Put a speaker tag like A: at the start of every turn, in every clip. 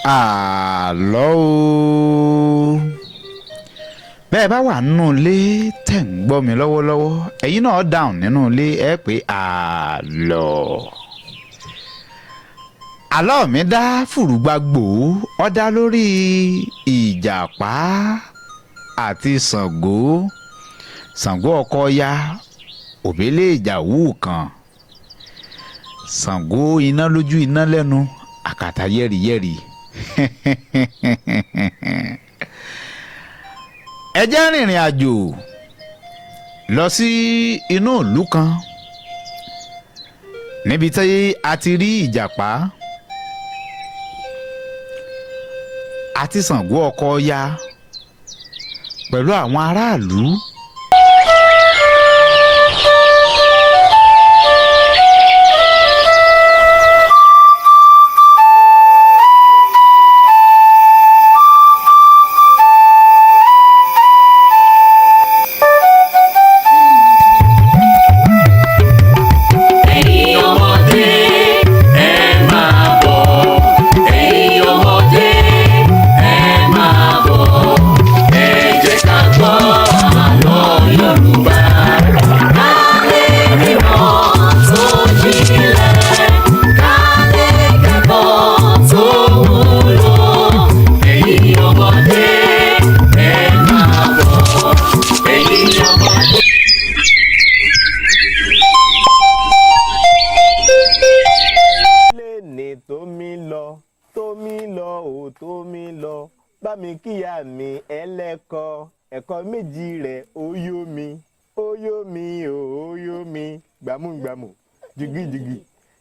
A: àlọ́ o. Bẹ́ẹ̀ bá wà nínú ilé tẹ̀ ń gbọ́ mi lọ́wọ́lọ́wọ́ ẹ̀yin náà dáhùn nínú ilé ẹ pé àlọ́. Àlọ́ mi dá fùrùgbàgbò ó dá lórí ìjàpá àti Ṣàngó. Ṣàngó ọkọ ya òbélé ìjàwú kan. Ṣàngó iná lójú iná lẹ́nu àkàtà yẹ́rìyẹ́rì. Ẹ jẹ́ rìnrìn àjò lọ sí inú ìlú kan níbi tí a ti rí ìjàpá àti Ṣàngó ọkọ ya pẹ̀lú àwọn aráàlú.
B: Bá mi kíyà mi ẹlẹ́kọ̀ọ́ ẹ̀kọ́ méjì rẹ̀ ó yó mi ó yó mi ó yó mi gbàmúgbàmù jìgìjìgì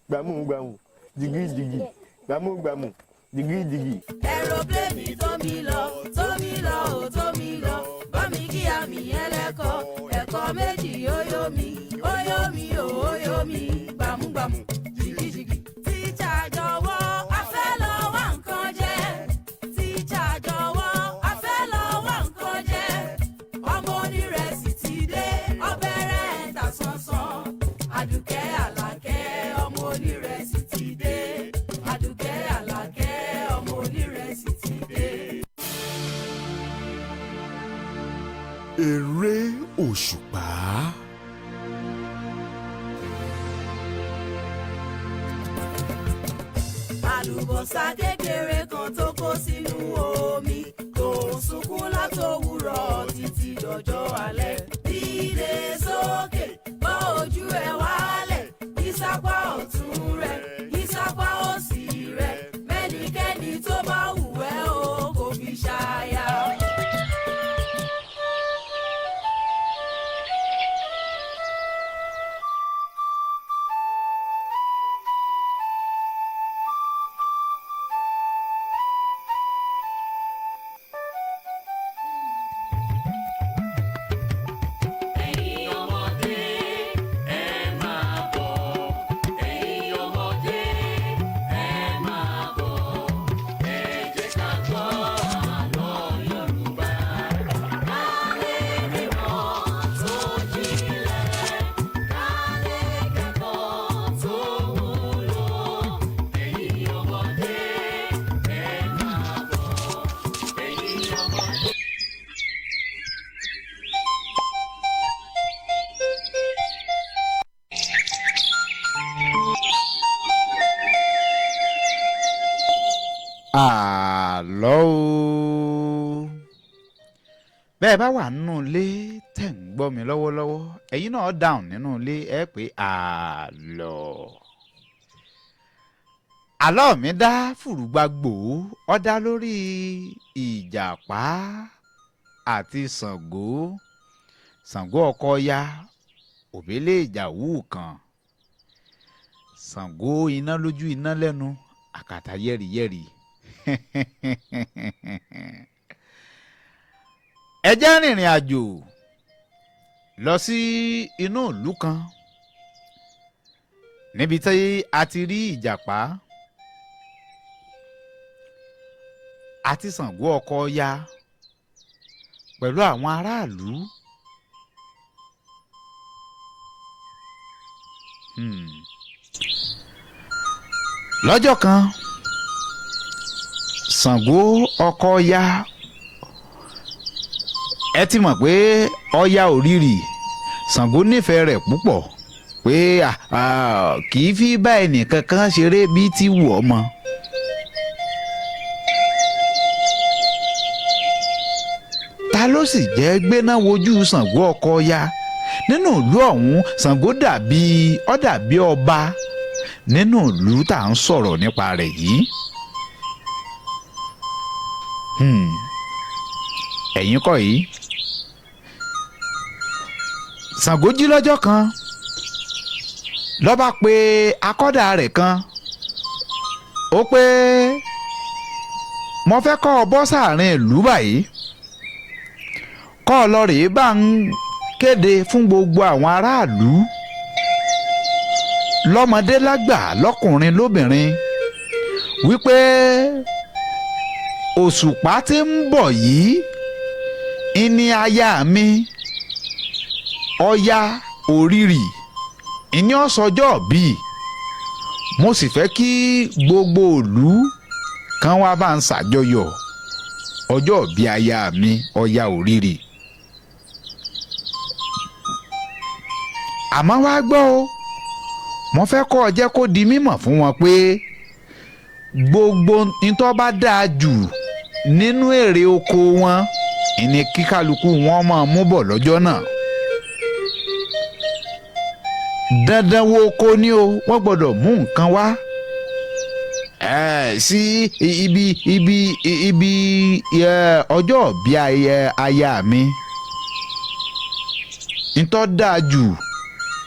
B: gbàmúgbàmù jìgìjìgì gbàmúgbàmù jìgìjìgì.
C: Aeroplane tó mi lọ ó tó mi lọ bá mi kíyà mi ẹlẹ́kọ̀ọ́ ẹ̀kọ́ méjì ó yó mi ó yó mi gbàmúgbàmù jìgìjìgì. Tíjà jọ̀wọ́ a fẹ́ lọ wá nǹkan jẹ. Tíjà jọ̀wọ́ a fẹ́ lọ wá nǹkan jẹ. Ọmọ onírẹsì ti dé ọbẹ̀ rẹ̀ ń ta sánsán. Àdùkẹ́ Àlàkẹ́ ọmọ onírẹsì ti dé. Àdùkẹ́ Àlàkẹ́ ọmọ onírẹsì ti dé.
D: Eré òṣùpá.
C: Àlùbọ́sà kékeré kan tó kó sínú omi tó ń sunkún látòwúrọ̀ títí dọjọ́ alẹ́. Dìde sókè bọ́ ojú ẹ̀ wálẹ̀ ìsapá ọ̀tún rẹ̀ ìsapá òsì rẹ̀ mẹ́nikẹ́ni tó bá wù ẹ́ o kò fi ṣàyà.
A: Àlọ́ o. Bẹ́ẹ̀ bá wà nínú ilé tẹ̀ ń gbọ́ mi lọ́wọ́lọ́wọ́ ẹ̀yin náà dáhùn nínú ilé ẹ pé àlọ́. Àlọ́ mi dá fùrùgbàgbò ó dá lórí ìjàpá àti Ṣàngó. Ṣàngó ọkọ ya òbélé ìjàwú kan. Ṣàngó iná lójú iná lẹ́nu àkàtà yẹ́rìyẹ́rì. Ẹ jẹ́ rìnrìn àjò lọ sí inú ìlú kan níbi tí a ti rí ìjàpá àti Ṣàngó ọkọ ya pẹ̀lú àwọn aráàlú. lọ́jọ́ kan Ṣàngó ọkọ Ọya ẹ ti mọ̀ pé Ọya òrìrì Ṣàngó nífẹ̀ẹ́ rẹ̀ púpọ̀ pé kì í fi bá ẹnìkankan ṣeré bí ti wù ọ́ mọ́. Ta ló sì jẹ́ gbéná wojú Ṣàngó ọkọ Ọya nínú ìlú ọ̀hún? Ṣàngó dàbí ọba nínú ìlú tá à ń sọ̀rọ̀ nípa rẹ̀ yìí. ẹ̀yin kọ́ yìí Ṣàngó jí lọ́jọ́ kan ló bá pe akọ́dà rẹ̀ kan ó pé mo fẹ́ kọ́ ọ bọ́ sáàrin ìlú báyìí kọ́ ọ lọ rèé bá ń kéde fún gbogbo àwọn aráàlú lọ́mọdé lágbà lọ́kùnrin lóbìnrin wípé òṣùpá tí ń bọ̀ yìí ìní aya mi Ọya òrìrì ìní ọ̀sọ́jọ́ bí mo sì fẹ́ kí gbogbo ìlú kan wá bá ń ṣàjọyọ̀ ọjọ́ bí aya mi Ọya òrìrì. àmọ́ wá gbọ́ o mo fẹ́ kọ́ ọ jẹ́ kó di mímọ̀ fún wọn pé gbogbo ntọ́ bá dáa jù nínú èrè oko wọn ìní kíkálukú wọn máa mú bọ̀ lọ́jọ́ náà. dandan wo oko ni o wọ́n gbọ́dọ̀ mú nǹkan wá sí ibi ọjọ́ bí aya mi. ntọ́ dáa jù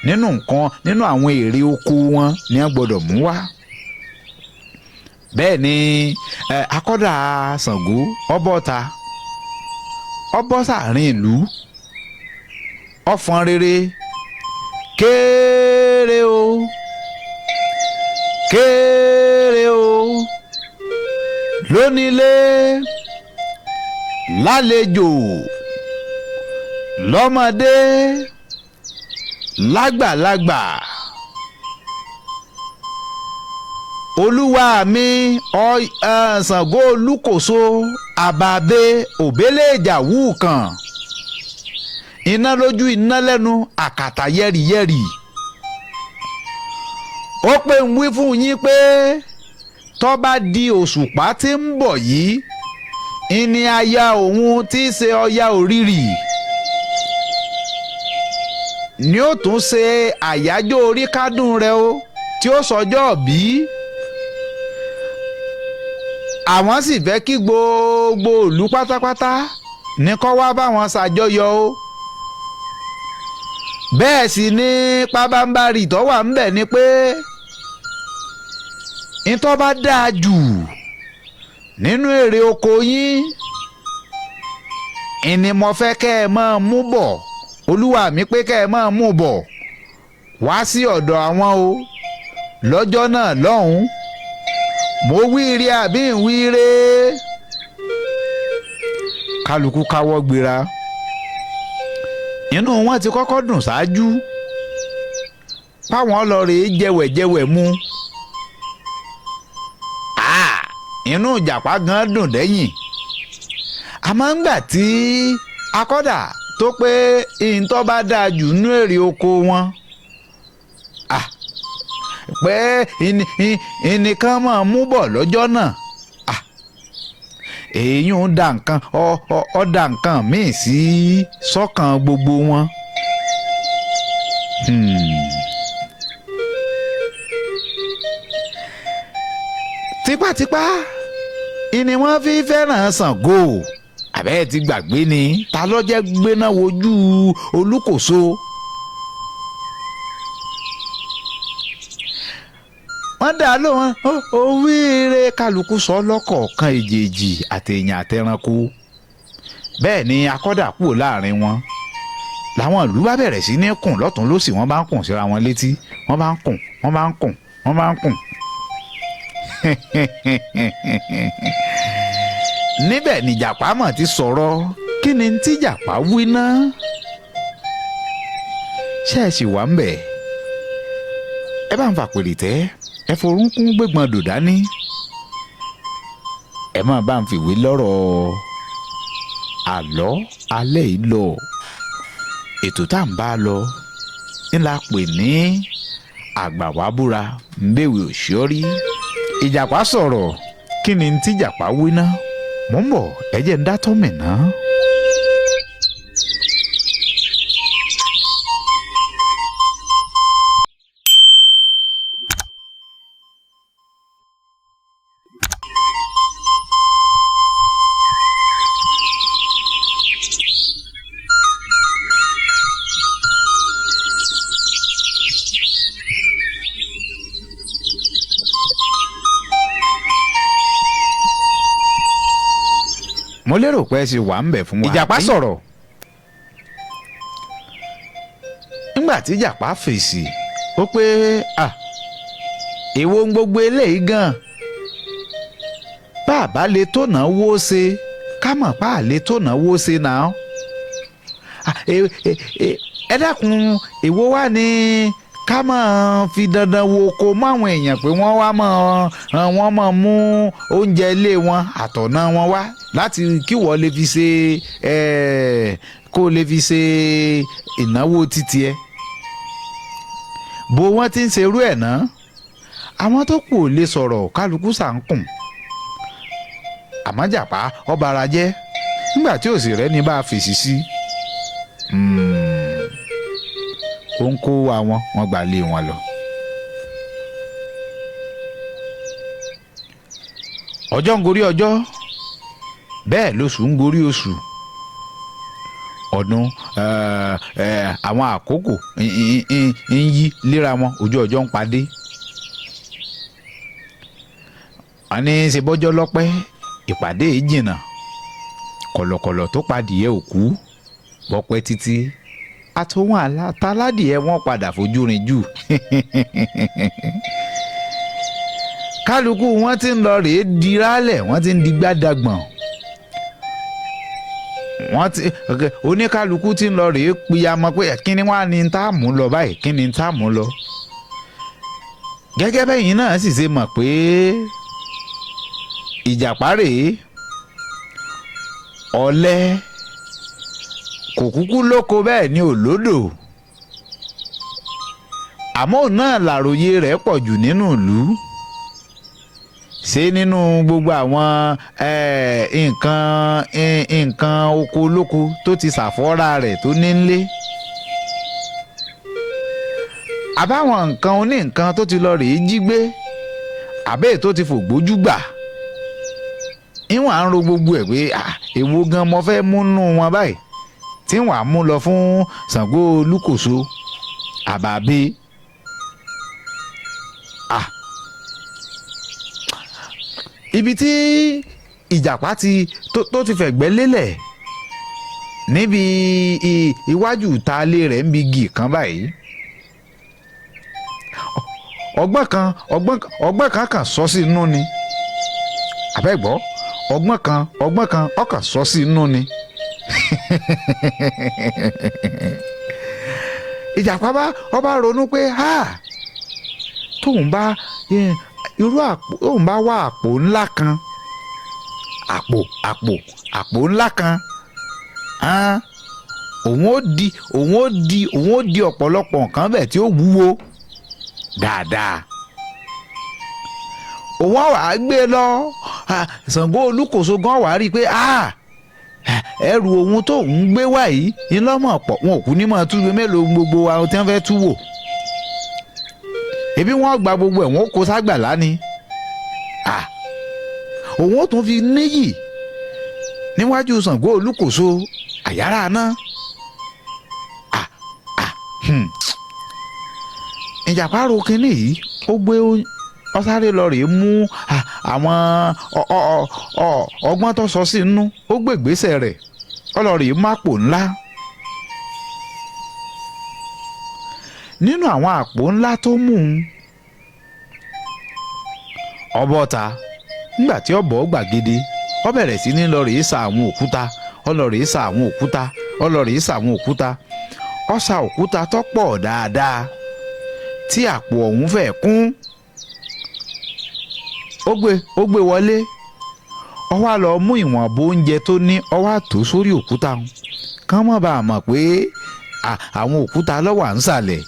A: nínú nǹkan nínú àwọn èrè oko wọn ni wọ́n gbọ́dọ̀ mú wá. bẹ́ẹ̀ ni akọ́dà Ṣàngó ọbọ̀ta ọbọ̀ sàárín ìlú ọ̀fọ̀n rere kéré o kéré o lónílé lálejò lọ́mọdé lágbàlagbà olúwa mi Ṣàngó olúkòso àbàbẹ òbélèjà wù kàn iná lójú iná lẹ́nu àkàtà yẹ́rìyẹ́rì ó pé ń wí fún yín pé tó bá di òṣùpá tí ń bọ̀ yìí ìní aya òun tí í ṣe Ọya òrìrì ni ó tún ṣe àyájọ́ orí kádùn rẹ̀ o tí ó sọjọ́ bí àwọn sì fẹ́ kí gbogbo ìlú pátápátá ní kó wá bá wọn ṣàjọyọ̀ o. bẹ́ẹ̀ sì ni pabambarì tó wà ńbẹ̀ ni pé ntọ́ bá dáa jù nínú èrè oko yín ìní mo fẹ́ kẹ́ ẹ máa mú bọ̀ olúwa mi pé kẹ́ ẹ máa mú bọ̀ wá sí ọ̀dọ̀ àwọn o lọ́jọ́ náà lọ́hùn-ún mo wíire àbí ń wíire kálukú káwọ́ gbéra inú wọn ti kọ́kọ́ dùn ṣáájú páwọn ọlọ́rẹ̀ jẹ̀wẹ̀jẹ̀wẹ̀ mu inú ìjàpá gan dùn dẹ́yìn àmọ́ ńgbà tí akọ́dà tó pé ìǹtọ́ bá dáa jù nú èrè oko wọn pé ìnìkan máa mú bọ̀ lọ́jọ́ náà èyí ń da nǹkan ọ da nǹkan míì sí sọ́kàn gbogbo wọn. tipátipá ìní wọ́n fi fẹ́ràn Ṣàngó àbẹ́ẹ̀ ti gbàgbé ni ta ló jẹ́ gbéná wojú olúkòso. wọ́n dà lóhùn oríire kálukú sọ lọ́kọ̀ọ̀kan èjèèjì àtẹ̀yìn àtẹranko bẹ́ẹ̀ ni akọ́dà kúrò láàrin wọn làwọn ìlú bá bẹ̀rẹ̀ sí ní kùn lọ́tún lósì wọ́n bá ń kùn síra wọn létí wọ́n bá ń kùn wọ́n bá ń kùn wọ́n bá ń kùn. níbẹ̀ ni Ìjàpá mọ̀ ti sọ̀rọ̀ kí ni tí Ìjàpá wí ná ṣé ẹ sì wà ń bẹ̀ ẹ bá ń fa pèrè tẹ́ ẹ forúnkún gbégbọn dò dání ẹ máa bá ń fìwé lọ́rọ̀ àlọ́ alẹ́ yìí lọ. Ètò tá à ń bá lọ ńlá pè ní àgbàwábúra mbéwé òṣìọ́rí. Ìjàpá sọ̀rọ̀, kí ni tí ìjàpá wí ná? Mò ń bọ̀, ẹ jẹ́ ń dá tọ́mì ná. Mo lérò pé ẹ sì wà ń bẹ̀ fún wa. Ìjàpá sọ̀rọ̀. Nígbà tí ìjàpá fèsì ó pé èwo ń gbogbo eléyìí gan. Bá a bá lè tó náà wó ṣe ká mọ̀ pa à lè tó náà wó ṣe náà. Ẹ dákun èwo wá ní ká máa fi dandan wo ko mọ́ àwọn èèyàn pé wọ́n wá wọ́n máa mú oúnjẹ ilé wọn àtọ̀nà wọn wá láti kí wọ́n lè fi ṣe kó lè fi ṣe ìnáwó títí ẹ. Bó wọ́n ti ń ṣerú ẹ̀ náà àwọn tó kù ò lè sọ̀rọ̀, kálukú sàǹkùn. Àmọ́ Ìjàpá ọba ara jẹ́ nígbà tí òsì rẹ̀ ní bá a fèsì sí. Ó ń kó àwọn wọn gbà lé wọn lọ. Ọjọ́ ń gorí ọjọ́, bẹ́ẹ̀ lóṣù ń gorí oṣù. Ọdún àwọn àkókò ń yí léra wọn, ojú ọjọ́ ń padé. Wọ́n ní ṣe bọ́jọ́ lọ́pẹ́ ìpàdé yìí jìnnà. Kọ̀lọ̀kọ̀lọ̀ tó padìyẹ òkú bọ́pẹ́ títí àtòwọn àtàládìẹ wọn padà fojú rin jù. Kálukú wọn ti ń lọ rèé dirálẹ̀, wọ́n ti ń digbá dagbọ̀n. Oníkálukú ti ń lọ rèé piyamọ pé kíni wá ní tá a mú lọ báyìí, kíni tá a mú lọ. Gẹ́gẹ́ bẹ́yìn náà sì ṣe mọ̀ pé Ìjàpá rèé ọ̀lẹ kò kúkú lóko bẹ́ẹ̀ ni ò lódò. Àmọ́ òun náà làròyé rẹ̀ pọ̀ jù nínú ìlú. Ṣé nínú gbogbo àwọn nǹkan oko olóko tó ti ṣàfọ́ra rẹ̀ tó ní nílé. Àbáwọn nǹkan oníǹkan tó ti lọ rèé jí gbé. Àbẹ́ẹ̀ tó ti fògbójú gbà. Ìwọ̀n à ń ro gbogbo ẹ̀ pé èwo gan mo fẹ́ múnú wọn báyìí tí wọ́n á mú lọ fún Ṣàngó Olúkòso àbàbí. Ibi tí Ìjàpá tó ti fẹ̀gbẹ́ lélẹ̀ níbi iwájú ìtaalé rẹ̀ ń bi igi kan báyìí. Ọgbọ́n kan sọ sí inú ni. Àbẹ́gbọ́ ọgbọ́n kan ọkàn sọ sí inú ni. Ìjàpá ọba ronú pé tóun bá wá àpò ńlá kan àpò ńlá kan òun ó di ọ̀pọ̀lọpọ̀ nǹkan bẹ́ẹ̀ tí ó wúwo dáadáa. Òun á wàá gbé lọ Ṣàngó Olúkòso gan wàá rí i pé ẹrù ohun tó ń gbé wá yìí ńlọ́mọ̀ pọ̀, wọn ò kú ní mọ̀ túbú mélòó gbogbo àwọn tí wọ́n fẹ́ tú wò. Ebi wọ́n gba gbogbo ẹ̀ wọ́n kó ságbàlá ni. Òun ó tún fi níyì níwájú Ṣàngó Olúkòso àyàrá náà. Ìjàpá ro kínní yìí ó gbé ọsáré lọ rèé mú àwọn ọgbọ́n tó sọ sí inú, ó gbé ìgbésẹ̀ rẹ̀ ọlọ́rìí mápò ńlá. Nínú àwọn àpò ńlá tó mú un ọbọ̀ta nígbà tí ọbọ̀ gbàgede ó bẹ̀rẹ̀ sí ní lọ rèé sa àwọn òkúta, ọlọ́rìí sa àwọn òkúta, ọlọ́rìí sa àwọn òkúta. Ó sa òkúta tó pọ̀ dáadáa tí àpò ọ̀hún fẹ́ kún. Ó gbé wọlé, ó wá lọ mú ìwọ̀nba oúnjẹ tó ní ó wá tó sórí òkúta wọn kán má bàa mọ̀ pé àwọn òkúta ló wà nísàlẹ̀.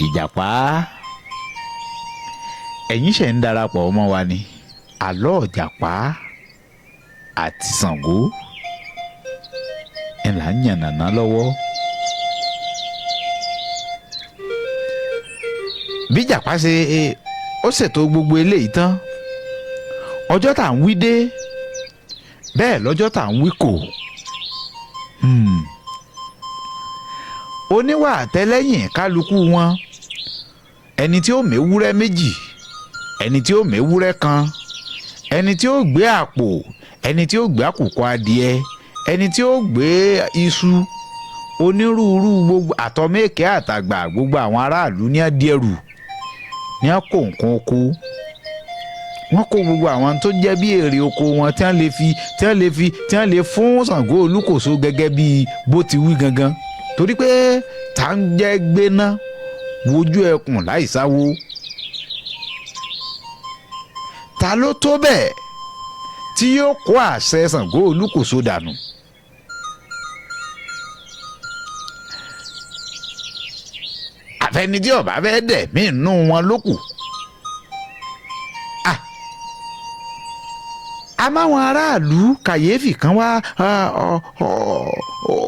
A: Ìjàpá ẹ̀yin ṣẹ̀ ń darapọ̀ mọ́ wa ni àlọ́ Ìjàpá àti Ṣàngó ẹ̀ là ń yànnàná lọ́wọ́. Bí Ìjàpá ṣe ó ṣètò gbogbo eléyìí tán ọjọ́ tá à ń wí dé bẹ́ẹ̀ lọ́jọ́ tá à ń wí kò. Oníwà àtẹlẹ́yìn kálukú wọn ẹni tí ó méwúrẹ́ méjì ẹni tí ó méwúrẹ́ kan ẹni tí ó gbé àpò ẹni tí ó gbé àkùkọ adìẹ ẹni tí ó gbé iṣu onírúurú gbogbo àtọmẹ́kẹ́ àtàgbà gbogbo àwọn aráàlú ní ẹ̀dẹ́rù ní kó nǹkan oko wọ́n kó gbogbo àwọn tó jẹ́ bí èrè oko wọn tí wọ́n lè fún Ṣàngó Olúkòso gẹ́gẹ́ bí bó ti wí gangan torí pé tá ń jẹ́ gbéná wojú ẹkùn láì sáwó ta ló tó bẹ́ẹ̀ tí yóò kó àṣẹ Ṣàngó Olúkòso dànù. Àfẹnidí ọba fẹ́ dẹ̀ mí nù wọn ló kù. Àmọ́ aráàlú kàyéfì kan wá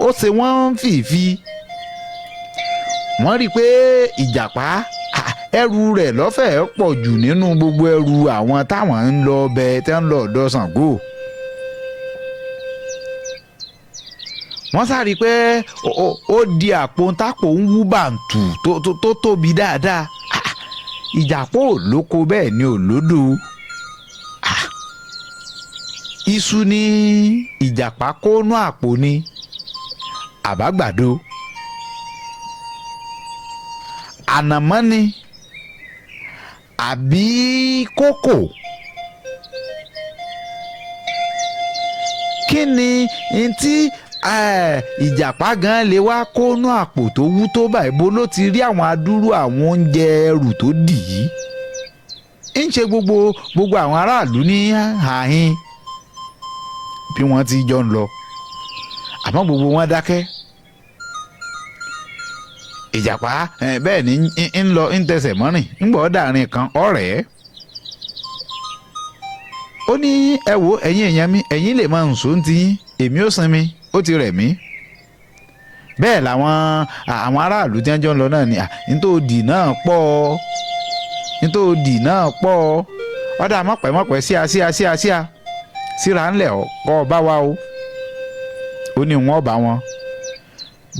A: ó ṣe wọ́n fìfì. Wọ́n rí i pé Ìjàpá ẹrù rẹ̀ lọ́fẹ̀ẹ́ pọ̀ jù nínú gbogbo ẹrù àwọn táwọn ń lọ bẹ tẹ́ ń lọ ọ̀dọ̀ Ṣàngó. Wọ́n sáré pé ó di àpò tápò ń wú bàǹtù tó tóbi dáadáa. Ìjàpá ò lóko bẹ́ẹ̀ ni ò lódò. Iṣu ni Ìjàpá kónú àpò ni àbágbàdo. Ànàmọ́ ni àbí kókò. Kí ni tí Ìjàpá gan lè wá kónú àpò tó wú tó báyìí bó ló ti rí àwọn adúrú àwọn oúnjẹ ẹrù tó dì í. ń ṣe gbogbo àwọn aráàlú ní àhín bí wọ́n ti jọ ń lọ àmọ́ gbogbo wọn dákẹ́. Ìjàpá bẹ́ẹ̀ ni ń lọ ń tẹsẹ̀ mọ́rìn ń gbọ́ dàrin kan ọ̀rẹ́. Ó ní ẹ wo ẹ̀yin èèyàn mi ẹ̀yin lè máa ń sọ ti yín èmi ó sinmi ó ti rẹ̀ mí. Bẹ́ẹ̀ làwọn aráàlú tí wọ́n jọ ń lọ náà ni nítòdì náà pọ̀ ọ̀dà mọ̀pẹ́ síra ńlẹ̀ kọ́ ọ bá wa o. Ó ní wọ́n bá wọn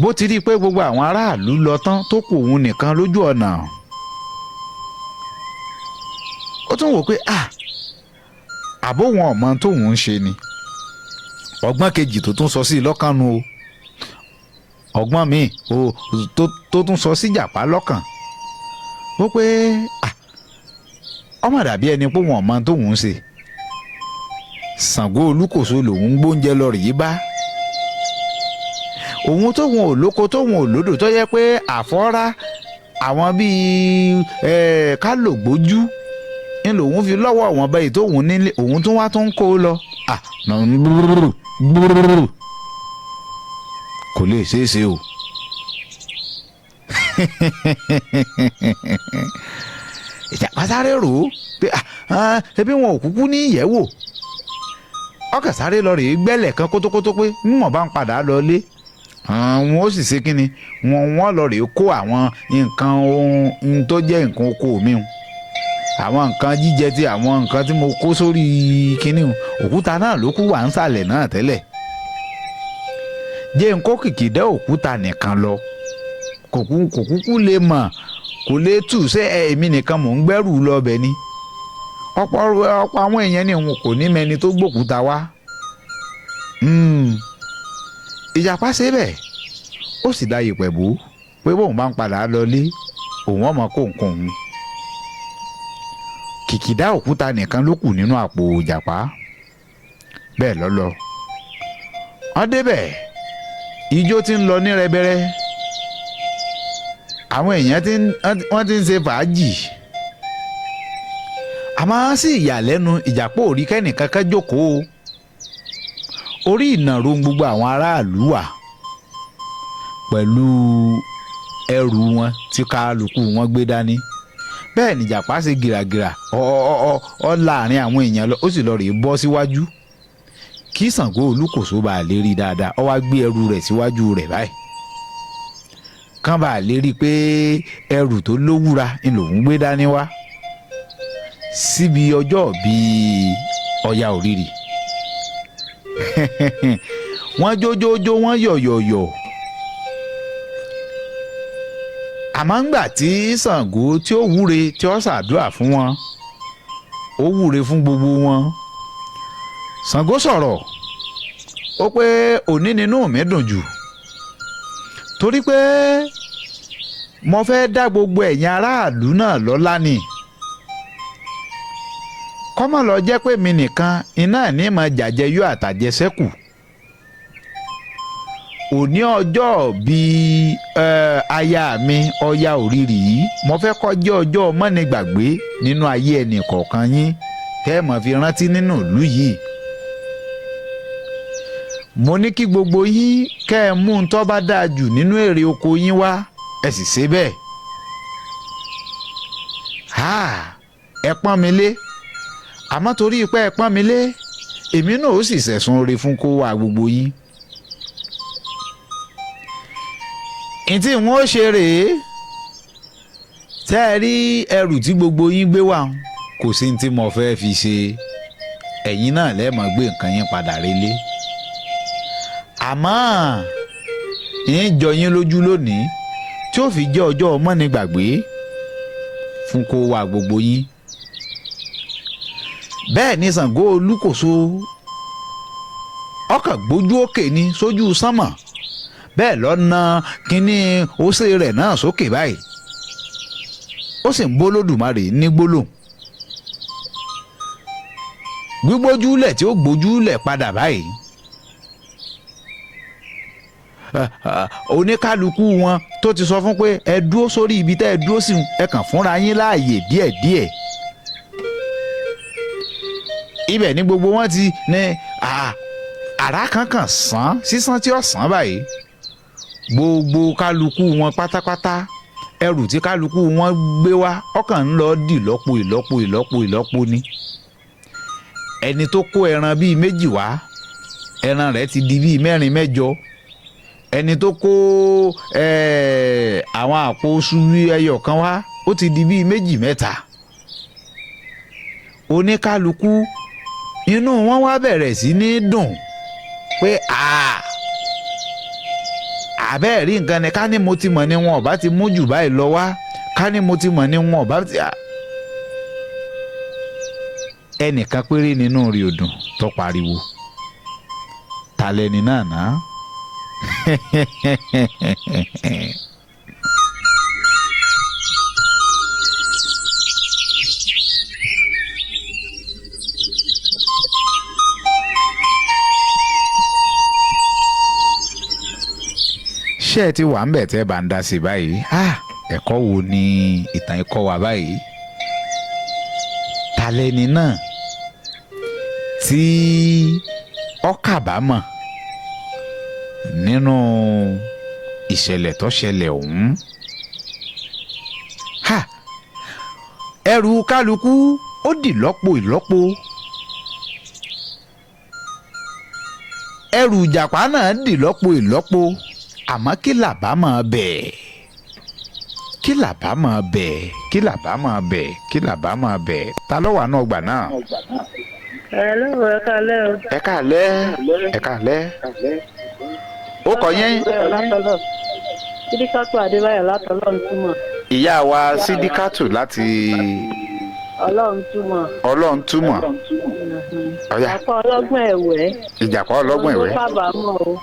A: bó ti rí i pé gbogbo àwọn aráàlú lọ tán tó kù òun nìkan lójú ọ̀nà. Ó tún wò pé àbó wọn ọmọ tóun ń ṣe ni. Ọgbọ́n kejì tó tún sọ sí i lọ́kàn nu o ọgbọ́n míì tó tún sọ sí Ìjàpá lọ́kàn ó pé ọmọ dàbí ẹni pé wọn ọmọ tóun ń ṣe. Ṣàngó Olúkòso lòun ń gbóúnjẹ lọ rèé bá. Òun tóun ò lóko tóun ò lódò tó yẹ pé àfọ́rá àwọn bíi kálògbójú ń lòun fi lọ́wọ́ àwọn báyìí tóun nílé òun tún wá tún kó lọ. Kò lè ṣeé ṣe o. Ìjàpá sáré rò ó pé ẹbí wọn ò kúkú ní ìyẹ̀wò. Ọkàn sáré lọ rèé gbẹ́lẹ̀ kan kótókótó pé níwọ̀n bá ń padà lọ lé wọn ó sì ṣe kínni wọn lọ rèé kó àwọn nǹkan ohun tó jẹ́ nǹkan oko mi hùn àwọn nǹkan jíjẹ tí àwọn nǹkan tí mo kó sórí kínní hùn òkúta náà ló kú wà ń sàlẹ̀ náà tẹ́lẹ̀. Jẹ́ nǹkó kìkìdá òkúta nìkan lọ kò kúkú lè mọ̀ kò lè tù ṣé èmi nìkan mò ń gbẹ́rù lọ bẹ̀ ni. Ọ̀pọ̀ àwọn èèyàn ni òun kò ní mẹni tó gbòkúta wá. Ìjàpá ṣe bẹ́ẹ̀ ó sì dá yèpẹ̀ bò pé bóun bá ń padà lọlé òun ọmọ kó nǹkan òun. Kìkìdá òkúta nìkan ló kù nínú àpò Ìjàpá bẹ́ẹ̀ lọ́lọ́. Wọ́n débẹ̀ ijó ti ń lọ ní rẹbẹrẹ àwọn èèyàn wọ́n ti ń ṣe fàájì àmọ́ sí ìyàlẹ́nu Ìjàpá ò rí kẹ́nìkankan jókòó orí ìnàró gbogbo àwọn aráàlú wà pẹ̀lú ẹrù wọn tí kálukú wọn gbé dání bẹ́ẹ̀ ni Ìjàpá ṣe gìràgìrà ọ láàrin àwọn èèyàn lọ ó sì lọ rèé bọ́ síwájú kí Ṣàngó Olúkòso bá lè rí dáadáa ó wá gbé ẹrù rẹ̀ síwájú rẹ̀ báyìí kán bá lè rí i pé ẹrù tó lówúra ni lòún gbé dání wá síbi ọjọ́ bíi Ọya Òrìrì wọ́n jójójó wọ́n yọ̀yọ̀yọ̀ àmọ́ ńgbà tí Ṣàngó tí ó wúre tí ó ṣàdúrà fún wọn ó wúre fún gbogbo wọn Ṣàngó sọ̀rọ̀ ó pé òní nínú mi dùn jù torí pé mo fẹ́ dá gbogbo ẹ̀yin aráàlú náà lọ́lá ni kọ́mọ̀ lọ jẹ́ pé mi nìkan iná ní mọ̀ jàjẹyó àtàjẹsẹ́kù òní ọjọ́ bíi aya mi Ọya Òrìrì yìí mo fẹ́ kó jẹ́ ọjọ́ mọ́nigbàgbé nínú ayé ẹnì kọ̀ọ̀kan yín tẹ́ ẹ mọ̀ fi rántí nínú ìlú yìí mo ní kí gbogbo yín kẹ́ ẹ mú un tó bá dáa jù nínú èrè oko yín wá ẹ sì ṣe bẹ́ẹ̀ ẹ pọ́n mi lé àmọ́ torí pé ẹ pọ́n mi lé èmi náà ó sì sẹ̀sùn oore fún kó wá gbogbo yín ntí wọn ó ṣe rèé tẹ́ ẹ rí ẹrù tí gbogbo yín gbé wá kò sí ní tí mo fẹ́ fi ṣe ẹ̀yin náà lẹ́ẹ̀mọ́ gbé nǹkan yín padà relé àmọ́ yín jọ yín lójú lónìí tí ó fi jẹ́ ọjọ́ mọ́nigbàgbé fún kó wá gbogbo yín bẹ́ẹ̀ ni Ṣàngó Olúkòso ọkàn gbójú òkè ní sójú sánmọ̀ bẹ́ẹ̀ lọ́nà kínní ósè rẹ̀ náà sókè báyìí ó sì ń b'Olódùmarè ní gbólóhùn gbígbójúlẹ̀ tí ó gbójúlẹ̀ padà báyìí oníkálukú wọn tó ti sọ fún pé ẹ dúró sórí ibi tẹ́ ẹ dúró sí ẹ kàn fúnra yín láàyè díẹ̀díẹ̀ ibẹ̀ ni gbogbo wọn ti ní àrá kankan sàn sísan tí ó sàn báyìí gbogbo kálukú wọn pátápátá ẹrù tí kálukú wọn gbé wá ọkàn ń lọ dì ìlọ́po ni ẹni tó kó ẹran bíi méjì wá ẹran rẹ̀ ti di bíi mẹ́rin mẹ́jọ ẹni tó kó àwọn àpò oṣù ẹyọ kan wá ó ti di bíi méjì mẹ́ta oníkálukú inú wọn wá bẹ̀rẹ̀ sí ní dùn pé àbẹ́ẹ̀ rí nǹkan ni ká ní mo ti mọ̀ ni wọn ò bá ti mú jù báyìí lọ wá ká ní mo ti mọ̀ ni wọn ò bá ti ẹnìkan péré nínú rí odùn tó pariwo ta lẹni náà ná ṣé ẹ ti wà ń bẹ̀ tẹ́ bá ń dá sí báyìí ẹ̀kọ́ wo ni ìtàn ẹ̀kọ́ wa báyìí ta lẹni náà tí ó kábàámọ̀ nínú ìṣẹ̀lẹ̀ tó ṣẹlẹ̀ ọ̀hún ẹrù kálukú ó dì ìlọ́po ẹrù Ìjàpá náà dì ìlọ́po àmọ́ kí làbámọ̀ bẹ̀ ta ló wà náà gbà náà. ẹ káalẹ́ ó kọ yẹn.
D: Sídíkátù Adébáyọ̀ láti Ọlọ́run túmọ̀.
A: ìyá wa Sídíkátù láti Ọlọ́run túmọ̀.
D: Ìjàpá ọlọ́gbọ́n ẹ̀wẹ́.
A: Ìjàpá ọlọ́gbọ́n ẹ̀wẹ́.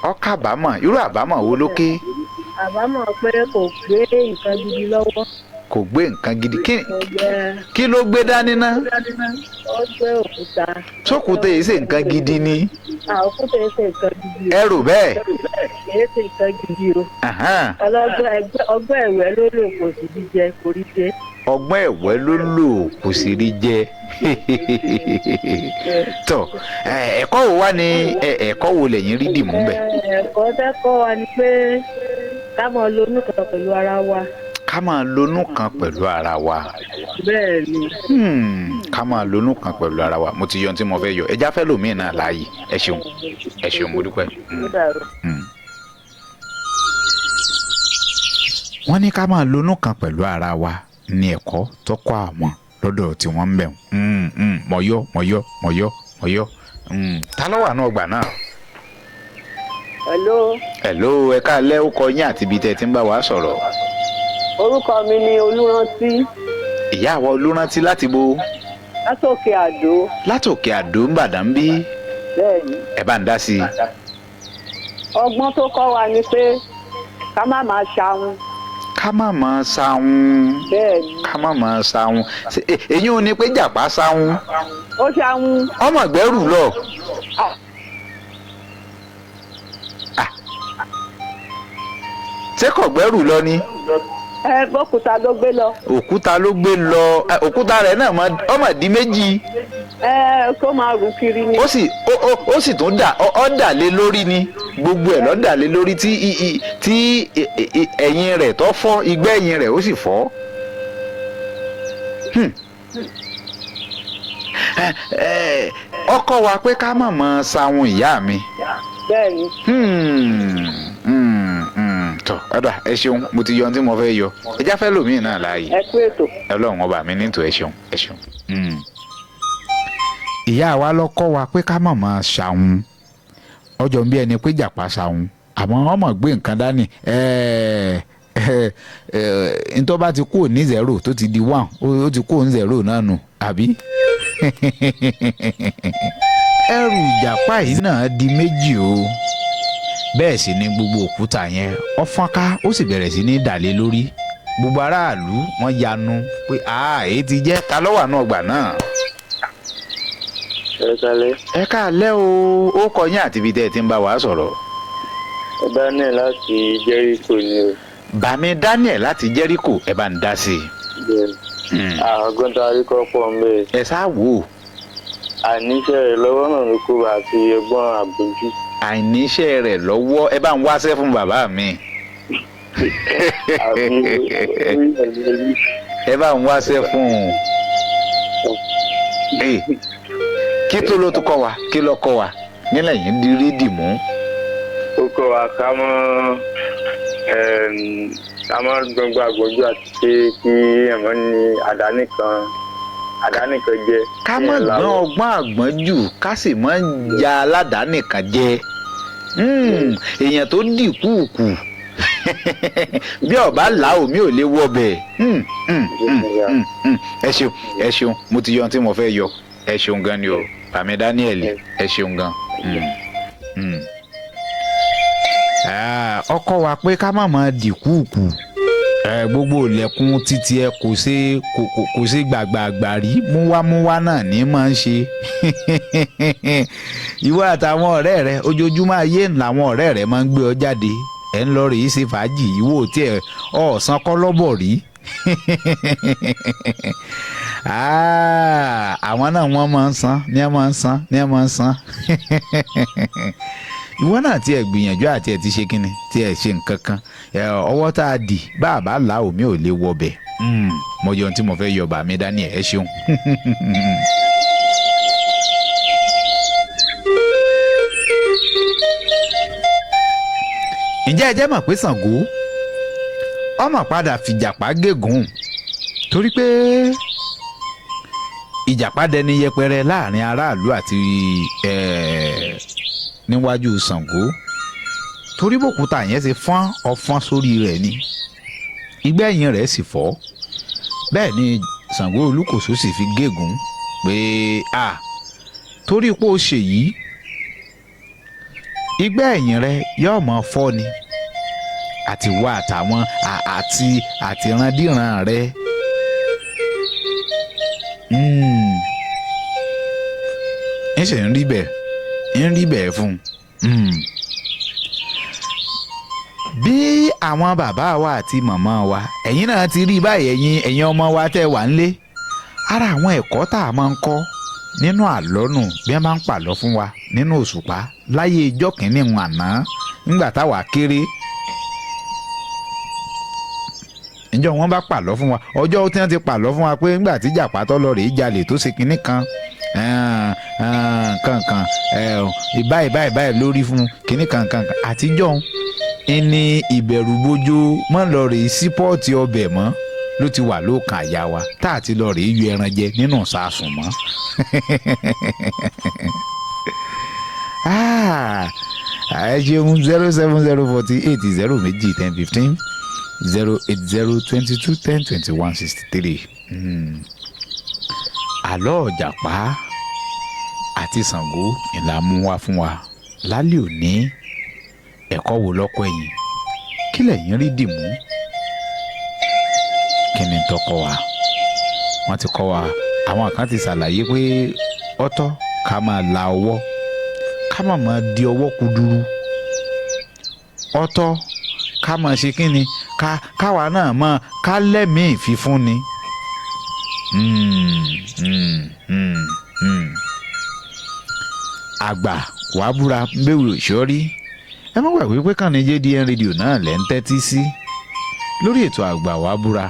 A: Ó kábàámọ̀ irú àbámọ̀ wo ló ké.
D: Àbámọ̀ pé kò gbé nǹkan gidi lọ́wọ́.
A: Kò gbé nǹkan gidi kí ló gbé dání ná.
D: Ó gbé òkúta.
A: Sókúta yìí ṣe nǹkan gidi ni.
D: Òkúta yìí ṣe nǹkan gidi.
A: Ẹrù bẹ́ẹ̀.
D: Kìí ṣe nǹkan gidi o. Ọgbọ́n ẹ̀wẹ́ ló lò kò sì jíjẹ kò rí jẹ.
A: ọgbọ́n ẹ̀wẹ́ ló lò kò sì rí jẹ tọ ẹ̀kọ́ wo wá ní ẹ̀kọ́ wo lẹ́yìn rí dìmú bẹ̀.
D: ẹ̀kọ́ tẹ́kọ̀ wa ni pé ká máa lonú kan pẹ̀lú ara wa.
A: ká máa lonú kan pẹ̀lú ara wa.
D: bẹ́ẹ̀ ni.
A: ká máa lonú kan pẹ̀lú ara wa mo ti yọ ohun tí mo fẹ́ yọ ẹja fẹ́ lòmíì náà láàyè ẹ ṣeun mo dúpẹ́. wọ́n ní ká máa lonú kan pẹ̀lú ara wa ní ẹ̀kọ́ tó kọ́ àwọn lọ́dọ̀ tí wọ́n ń bẹ̀ mọ̀yọ́ ta ló wà náà gbà náà. hello ẹ káalẹ́ ó kọ yín àti ibi tẹ́ ti ń bá wa sọ̀rọ̀.
E: orúkọ mi ni Olúrántí.
A: ìyá àwa Olúrántí láti bo.
E: látòkè Àdó.
A: látòkè Àdó ń bàdàn bí.
E: bẹ́ẹ̀ni.
A: ẹ bá ń dá sí i.
E: ọgbọ́n tó kọ́ wa ni pé ká má máa ṣahun.
A: ká má máa ṣahun.
E: bẹ́ẹ̀ni.
A: ká má máa ṣahun. èyí ò ní pé jàpá ṣahun.
E: ó ṣahun.
A: ọmọ gbẹ́rù lọ. ṣé kò gbẹ́rù lọ ni.
E: òkúta ló gbé lọ.
A: òkúta ló gbé lọ òkúta rẹ̀ náà ọmọ di méjì.
E: kó máa rù kiri ni.
A: ó sì tún dà lé lórí ni gbogbo ẹ̀ ló dà lé lórí tí ẹ̀yìn rẹ̀ tó fọ́ igbá ẹ̀yìn rẹ̀ ó sì fọ́. ọkọ wa pé ká má máa ṣahun ìyá mi.
E: bẹ́ẹ̀ni.
A: tọ ọ̀dà ẹ ṣeun mo ti yọ ohun tí mo fẹ́ yọ ẹjá fẹ́ lòmíì náà láàyè.
E: ẹ kú ètò.
A: Ọlọ́run ọba mi nítò ẹ ṣeun ẹ ṣeun. ìyá wa ló kọ́ wa pé ká má máa ṣahun ọjọ́ bí ẹni pé jàpá ṣahun àmọ́ ọmọ gbé nǹkan dání ntọ́ bá ti kúrò ní zero tó ti di one ó ti kúrò ní zero náà nù àbí. ẹrù ìjàpá yìí náà di méjì o bẹ́ẹ̀ sì ni gbogbo òkúta yẹn ó fọ́nká ó sì bẹ̀rẹ̀ sí ní dàlé lórí gbogbo aráàlú wọ́n yanu pé èyí ti jẹ́ ta ló wà náà gbà náà.
F: ẹ kálẹ́.
A: ẹ káalẹ́ o ó kọ yín àti ibi tẹ́ ẹ ti ń bá wa sọ̀rọ̀.
F: Daniel láti Jericho ni o.
A: bàmí Daniel láti Jericho ẹ bá ń dá sí i.
F: bẹ́ẹ̀ni ọgbọ́n tá a rí kọ́ pọ̀ ń bẹ́ẹ̀.
A: ẹ ṣáà wò ó.
F: àníṣe rẹ̀ lọ́wọ́ náà ló kó bá àti ẹ̀gbọ́n àbójú.
A: àìníṣẹ́ rẹ̀ lọ́wọ́ ẹ bá ń wáṣẹ́ fún bàbá mi. ẹ bá ń wáṣẹ́ fún un. kí tó ló tún kọ́ wa kí ló kọ́ wa nílẹ̀ yìí di rí dìmú.
F: ó kọ́ wa ká mọ́ gbọ́ngbọ́n àgbọ̀njú àti pé kí ẹ̀mọ́ ní àdáni kan jẹ.
A: ká má gbọ́n ọgbọ́n àgbọ́njù ká sì má ya aládàáni kan jẹ. èèyàn tó dì kúùkù bí ọba là omi ò lè wọ bẹ́ẹ̀. ẹ ṣeun mo ti yọ ohun tí mo fẹ́ yọ ẹ ṣeun gan ni o bàmí Daniel ẹ ṣeun gan. ọkọ wa pé ká má máa dì kúùkù gbogbo ilẹ̀kùn títí ẹ kò ṣe gbàgbàgbà rí múwámúwá náà ní máa ń ṣe. ìwọ àtàwọn ọ̀rẹ́ rẹ ojoojúmọ́ ayé làwọn ọ̀rẹ́ rẹ máa ń gbé ọ jáde ẹ̀ ń lọ rèé ṣe fàájì ìwọ tí ẹ ọ̀sán kọ́lọ́bọ̀ rí. àwọn náà wọ́n máa ń san ní ẹ máa ń san ní ẹ máa ń san. ìwọ náà tí ẹ gbìyànjú àti ẹ ti ṣe kínni tí ẹ ṣe nǹkan kan ọwọ́ tá a dì bá a bá là omi ò lè wọbẹ̀. mo yọ ohun tí mo fẹ́ yọ bàmí Daniel ẹ ṣeun. ǹjẹ́ ẹ jẹ́ mọ̀ pé Ṣàngó ọmọ padà fìjàpá gégùn torí pé ìjàpá dẹni yẹpẹrẹ láàrin aráàlú àti níwájú Ṣàngó torí bòkúta yẹn ti fọ́n ọfọ́n sórí rẹ̀ ni ìgbẹ́yìn rẹ̀ sì fọ́ bẹ́ẹ̀ ni Ṣàngó Olúkòso sì fi gégùn pé torí pé ó ṣe yìí ìgbẹ́yìn rẹ̀ yóò mọ̀ fọ́ ni àti wá àtàwọn àtìrandíran rẹ̀ ń ṣe ń rí bẹ́ẹ̀ fún un. bí àwọn bàbá wa àti màmá wa ẹ̀yin náà ti rí báyìí ẹ̀yin ọmọ wa tẹ́ wà ńlé ara àwọn ẹ̀kọ́ tá a máa ń kọ́ nínú àlọ́ nù bí wọ́n bá ń pàlọ́ fún wa nínú òṣùpá láyé ijọ́ kìíní àná nígbà táwa kéré ǹjọ́ wọ́n bá pàlọ́ fún wa ọjọ́ tí wọ́n ti pàlọ́ fún wa pé nígbà tí Ìjàpá tó lọ rèé jalè tó ṣe kinní kan kankan báyìí lórí fún kinní kankan àtijọ́ ẹni ìbẹ̀rù bójó mọ́ lọ rèé sípọ́ọ̀tì ọbẹ̀ mọ́ ló ti wà lókàn àyà wa tá àti lọ rèé yọ ẹran jẹ nínú sàásùn mọ́. ẹ ṣeun 07048 08022102163 àlọ́ Ìjàpá àti Ṣàngó ìlà mú wá fún wa lálẹ́ òní ẹ̀kọ́ wo lọ́kọ́ ẹ̀yìn kí lẹ̀yin rí dìmú kí ni tọkọ wa wọ́n ti kọ́ wa àwọn kan ti ṣàlàyé pé ọ̀tọ̀ ká máa la ọwọ́ ká máa di ọwọ́ kúdúrú ọ̀tọ̀ ká máa ṣe kí ni káwa náà mọ̀ ká lẹ́mìí fífúnni. àgbà wàá búra mbéwì òṣòrí ẹ má gbàgbé pé kàn ní JDN rédíò náà lẹ́ ń tẹ́tí sí lórí ètò àgbà wàá búra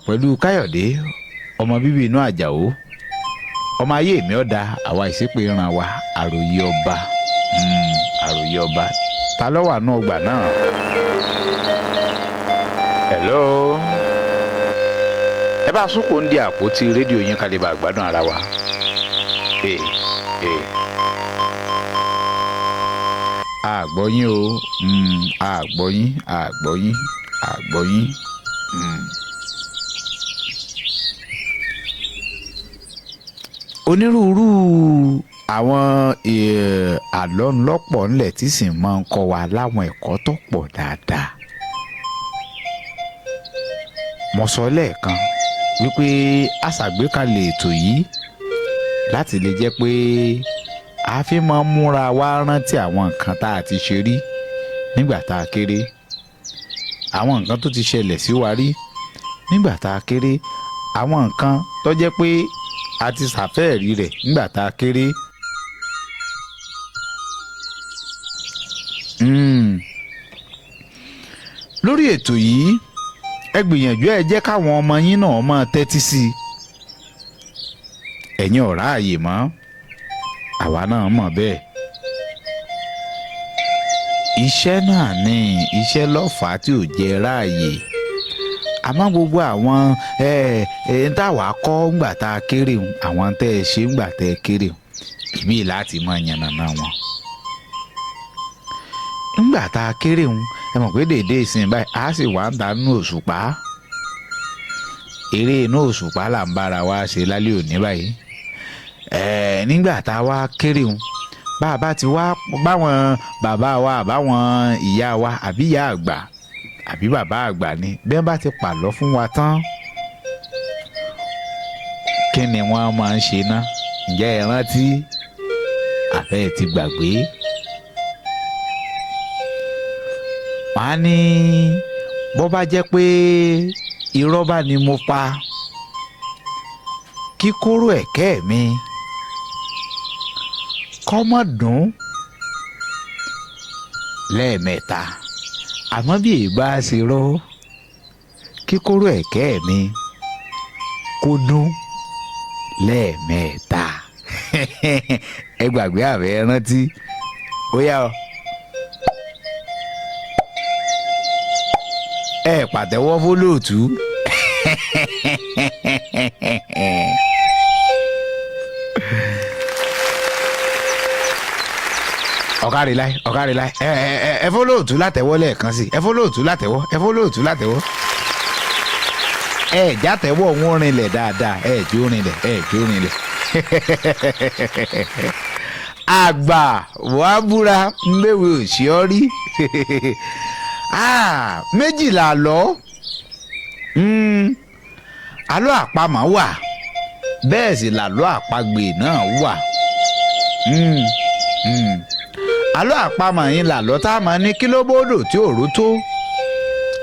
A: pẹ̀lú Káyọ̀dé ọmọ bíbí inú Àjàó ọmọ ayé mi ọ̀dà àwa ìṣépè ràn wá àròyé ọba ta ló wà nù ọgbà náà. hello ẹ bá sún kò ń di àpótí rédíò yín ká lè bá gbádùn ara wa. àgbọ̀yìn o àgbọ̀yìn. onírúurú àwọn àlọ́ ńlọ́pọ̀ ńlẹ̀ tí sì máa ń kọ́ wa láwọn ẹ̀kọ́ tó pọ̀ dáadáa. mo sọ lẹ́ẹ̀kan wípé a ṣàgbékalẹ̀ ètò yìí láti lè jẹ́ pé a fi máa ń múra wá rántí àwọn nǹkan tá a ti ṣe rí nígbà tá a kéré àwọn nǹkan tó ti ṣẹlẹ̀ sí wa rí nígbà tá a kéré àwọn nǹkan tó jẹ́ pé a ti ṣàfẹ́ẹ̀rí rẹ̀ nígbà tá a kéré. lórí ètò yìí ẹ gbìyànjú ẹ jẹ́ káwọn ọmọ yín náà máa tẹ́tí sí i ẹ̀yin ò ráàyè mọ́ àwa náà mọ̀ bẹ́ẹ̀ iṣẹ́ náà ní iṣẹ́ lọ́fàá tí ò jẹ́ ráàyè àmọ́ gbogbo àwọn táwa kọ́ ńgbà tá a kéré àwọn tẹ́ ẹ ṣe ńgbà tẹ́ ẹ kéré ìbí láti máa yànnàná wọn ńgbà tá a kéré ẹ mọ̀ pé dèdè ìsìn báyìí a sì wá ń ta nínú òṣùpá eré inú òṣùpá là ń bára wa ṣe lálẹ́ òní báyìí nígbà tá a wá kéré bàbá ti wá báwọn bàbá wa àbáwọn ìyá wa àbí ìyá àgbà àbí bàbá àgbà ni bí wọ́n bá ti pàlọ́ fún wa tán kí ni wọ́n máa ń ṣe ná ǹjẹ́ ẹ rántí àfẹ́ ti gbàgbé wọ́n á ní bó bá jẹ́ pé irọ́ bá ni mo pa kíkóró ẹ̀kẹ́ mi kọ́mọ̀dún lẹ́ẹ̀mẹ́ta àmọ́ bí ìbá ṣe rọ́ kíkóró ẹ̀kẹ́ mi kó dún lẹ́ẹ̀mẹ́ta ẹ gbàgbé àbẹ́ rántí ó yá ọ. ẹ pàtẹ́wọ́ fólóòtú ọ̀kárìláì ẹ fólóòtú látẹ̀wọ́ lẹ́ẹ̀kan sí ẹ fólóòtú látẹ̀wọ́ ẹ játẹ̀wọ́ wọn rinlẹ̀ dáadáa ẹ jó rinlẹ̀ àgbà wàá búra mbéwé òsì ọ rí méjìlá lọ àlọ́ àpamọ̀ wà bẹ́ẹ̀ sì làlọ́ àpagbè náà wà àlọ́ àpamọ̀ yín làlọ́ tá a máa ní kí ló bódò tí ò ró tó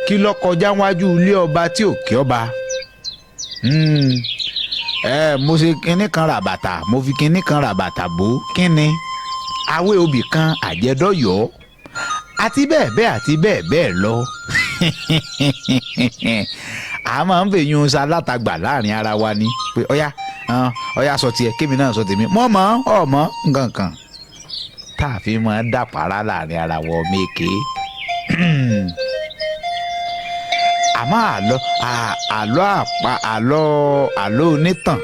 A: kí ló kọjá wájú ilé ọba tí ò kí ọba. Mo ṣe kinní kan rà bàtà mo fi kinní kan rà bàtà bò kínni awé obì kan àjẹdọ́yọ̀ àti bẹ́ẹ̀ bẹ́ẹ̀ àti bẹ́ẹ̀ bẹ́ẹ̀ lọ. A máa ń fèyún sa látagbà láàrin ara wa ni pé ọ̀yá sọ tiẹ̀ kémi náà sọ tèmi mọ́ ọmọ nǹkan kan tá a fi máa dàpárá láàrin ara wọ méke. Àmọ́ àlọ́ onítàn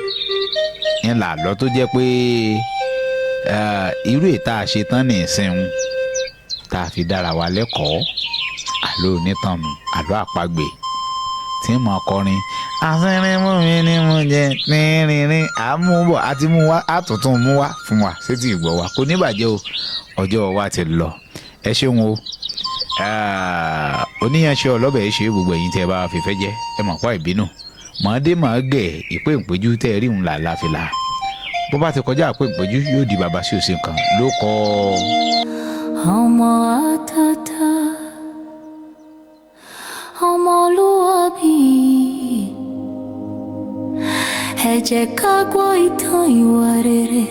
A: ń là àlọ́ tó jẹ́ pé irú ètà àṣetán ní ìsìn tá a fi dára wa lẹ́kọ̀ọ́ àlọ́ onítàn nù àlọ́ àpagbè tí mo kọrin àṣírí mú mi ní mo jẹ rìnrìn àmúbọ̀ àti mú wá àtúntún mú wá fún wa sétí ìgbọ́ wa kò ní bàjẹ́ o ọjọ́ wa ti lọ ẹ ṣeun o oníyanṣẹ́ ọlọ́bẹ̀ yìí ṣe gbogbo ẹ̀yin tẹ́ ẹ bá fìfẹ́ jẹ́ ẹ mọ̀ pa ìbínú mọ̀ọ́dé mọ̀ọ́ gẹ̀ ìpé ìpéjú tẹ́ ẹ rí òun làlá fìlà bó bá ti kọjá àpé ìpéjú yóò di bàbá sí òsì kan ló kọ́.
G: ọmọ àtàtà ọmọlúwàbí ẹ jẹ́ ká gbọ́ ìtàn ìwà rere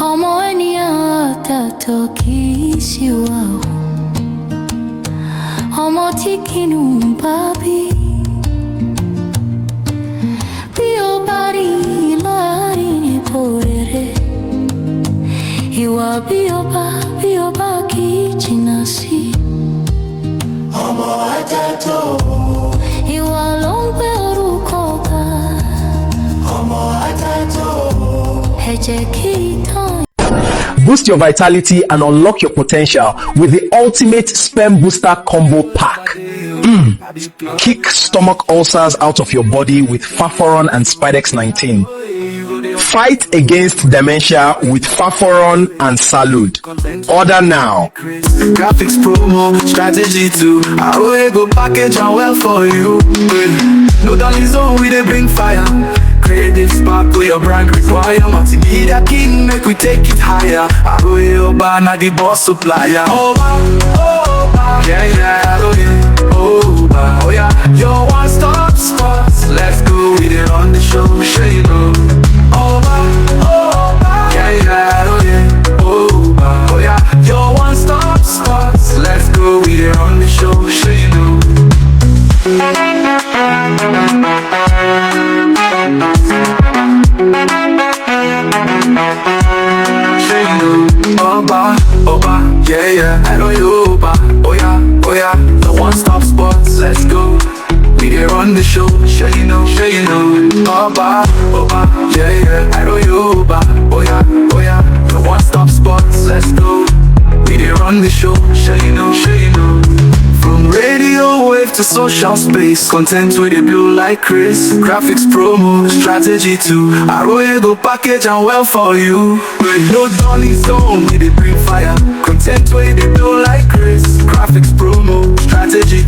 G: ọmọ ènìyàn àtàtọ̀ kì í ṣìwà o ọmọ tí kìnnú bá bí o bá rí láàrin ipò rere ìwà bí o bá kì í jìnnà sí ọmọ àtàtọ̀ ìwà ló ń gbé orúkọ ga ọmọ àtàtọ̀ ẹ jẹ́ kí ìtàn.
H: Boost your vitality and unlock your potential with the ultimate sperm booster combo pack. Kick stomach ulcers out of your body with Faforon and Spidex 19. Fight against dementia with Faforon and Salud. Order now.
I: Graphics promo strategy too. I will go package and well for you. No dolly zone we they bring fire. Creative spark with your brand require. Multimedia king make we take it higher. I go your bar na the boss supplier. Oh yeah, oh yeah, oh yeah. Your one stop spots. Let's go with it on the show. Show you know. Oh yeah, oh yeah, oh yeah. Your one stop spots. Let's go with it on the show. Show you know. Oba, yeah, I know you, Oba. Oh yeah, the one-stop spots, let's go. We there on the show, sure you know. Oba, yeah, I know you, Oba. Oh yeah, the one-stop spots, let's go. We there on the show, sure you know. From radio wave to social space, content with the blue like Chris. Graphics promo, strategy too. I will go package and well for you. No dolly zone with the bring fire. Content with the blue like Chris. Graphics promo, strategy